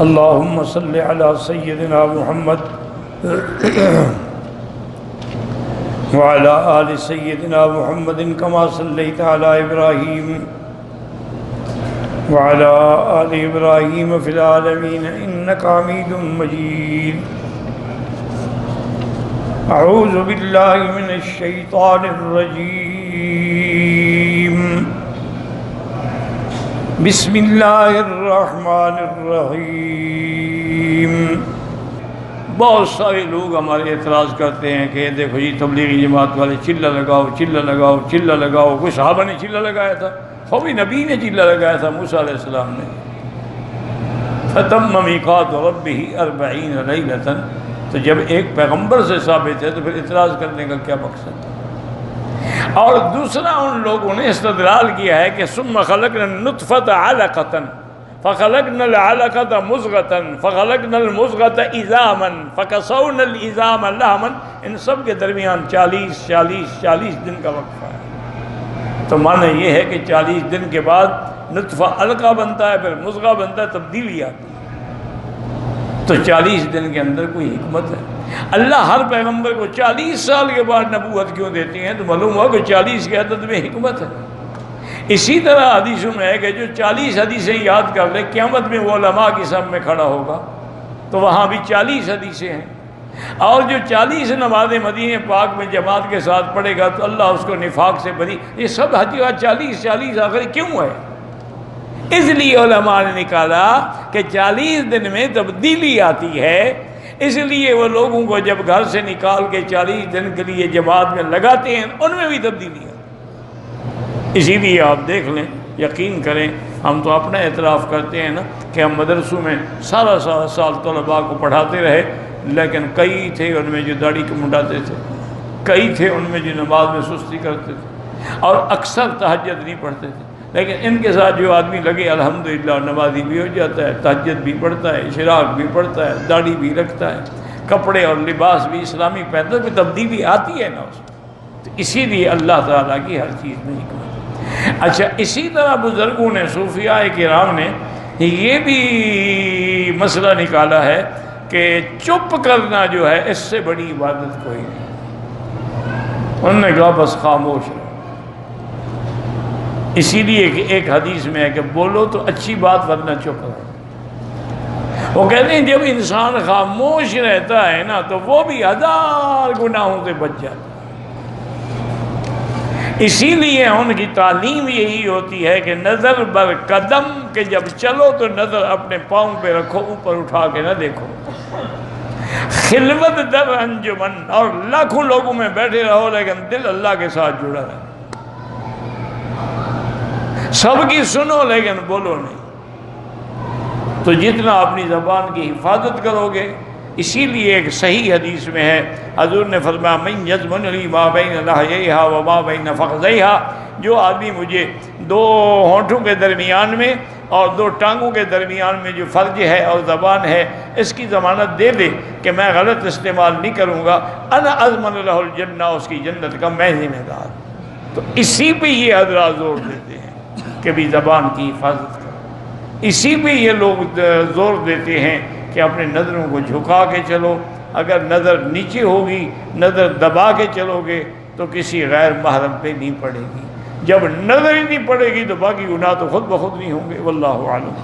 اللهم صل على سيدنا محمد وعلى آل سيدنا محمد كما صليت على إبراهيم وعلى آل إبراهيم في العالمين إنك حميد مجيد. أعوذ بالله من الشيطان الرجيم. بسم اللہ الرحمن الرحیم. بہت سارے لوگ ہمارے اعتراض کرتے ہیں کہ دیکھو جی تبلیغی جماعت والے چلہ لگاؤ چلہ لگاؤ چلہ لگاؤ. کوئی صحابہ نے چلہ لگایا تھا؟ خوبی نبی نے چلہ لگایا تھا، موسیٰ علیہ السلام نے. فَتَمَّ مِيقَاتُ رَبِّهِ 40 لَيْلَةً. تو جب ایک پیغمبر سے ثابت ہے تو پھر اعتراض کرنے کا کیا مقصد؟ اور دوسرا ان لوگوں نے استدلال کیا ہے کہ ثم خلقنا النطفة علقة فخلقنا العلقة مضغة فخلقنا المضغة عظاما فكسونا العظام لحما. ان سب کے درمیان 40 دن کا وقفہ ہے. تو معنی یہ ہے کہ 40 دن کے بعد نطفہ علقہ بنتا ہے، پھر مضغہ بنتا ہے، تبدیلی آتی ہے. تو 40 دن کے اندر کوئی حکمت ہے؟ اللہ ہر پیغمبر کو 40 سال کے بعد نبوت کیوں دیتی ہیں؟ تو معلوم ہوا کہ 40 کے عدد میں حکمت ہے. اسی طرح حدیثوں میں ہے کہ جو 40 حدیثیں یاد کر لے قیامت میں وہ علماء کی صف میں کھڑا ہوگا، تو وہاں بھی 40 حدیثیں ہیں. اور جو 40 نمازیں مدینہ پاک میں جماعت کے ساتھ پڑھے گا تو اللہ اس کو نفاق سے بری. یہ سب حدیث 40 آخر کیوں ہے؟ اس لیے علماء نے نکالا کہ 40 دن میں تبدیلی آتی ہے. اس لیے وہ لوگوں کو جب گھر سے نکال کے 40 دن کے لیے جماعت میں لگاتے ہیں ان میں بھی تبدیلی ہے. اسی لیے آپ دیکھ لیں، یقین کریں، ہم تو اپنا اعتراف کرتے ہیں نا کہ ہم مدرسوں میں سارا سال طلباء کو پڑھاتے رہے، لیکن کئی تھے ان میں جو داڑھی کو منڈاتے تھے، کئی تھے ان میں جو نماز میں سستی کرتے تھے، اور اکثر تہجد نہیں پڑھتے تھے. لیکن ان کے ساتھ جو آدمی لگے الحمدللہ نمازی بھی ہو جاتا ہے، تہجد بھی پڑھتا ہے، اشراق بھی پڑھتا ہے، داڑھی بھی رکھتا ہے، کپڑے اور لباس بھی اسلامی پہنتا ہے، تو تبدیلی آتی ہے نا اس میں. تو اسی لیے اللہ تعالیٰ کی ہر چیز میں حکمت. اچھا، اسی طرح بزرگوں نے، صوفیاء کرام نے یہ بھی مسئلہ نکالا ہے کہ چپ کرنا جو ہے اس سے بڑی عبادت کوئی نہیں. انہوں نے کہا بس خاموش رہو. اسی لیے کہ ایک حدیث میں ہے کہ بولو تو اچھی بات ورنہ چپ رہو. وہ کہتے ہیں جب انسان خاموش رہتا ہے نا تو وہ بھی 1000 گناہوں سے بچ جاتا ہے. اسی لیے ان کی تعلیم یہی ہوتی ہے کہ نظر بر قدم، کہ جب چلو تو نظر اپنے پاؤں پہ رکھو، اوپر اٹھا کے نہ دیکھو. خلوت در انجمن، اور لاکھوں لوگوں میں بیٹھے رہو لیکن دل اللہ کے ساتھ جڑا رہے. سب کی سنو لیکن بولو نہیں. تو جتنا اپنی زبان کی حفاظت کرو گے. اسی لیے ایک صحیح حدیث میں ہے، حضور نے فرمایا من یضمن لی ما بین لحییہا و ما بین فخذیہا. جو آدمی مجھے 2 ہونٹوں کے درمیان میں اور 2 ٹانگوں کے درمیان میں جو فرج ہے اور زبان ہے اس کی ضمانت دے دے کہ میں غلط استعمال نہیں کروں گا، انا اضمن لہ الجنہ، اس کی جنت کا میں ذمہ دار. تو اسی پہ یہ حضرات زور دیتے ہیں کہ بھی زبان کی حفاظت کرو. اسی پہ یہ لوگ زور دیتے ہیں کہ اپنے نظروں کو جھکا کے چلو. اگر نظر نیچے ہوگی، نظر دبا کے چلو گے تو کسی غیر محرم پہ نہیں پڑے گی. جب نظر ہی نہیں پڑے گی تو باقی گناہ تو خود بخود نہیں ہوں گے. واللہ اعلم.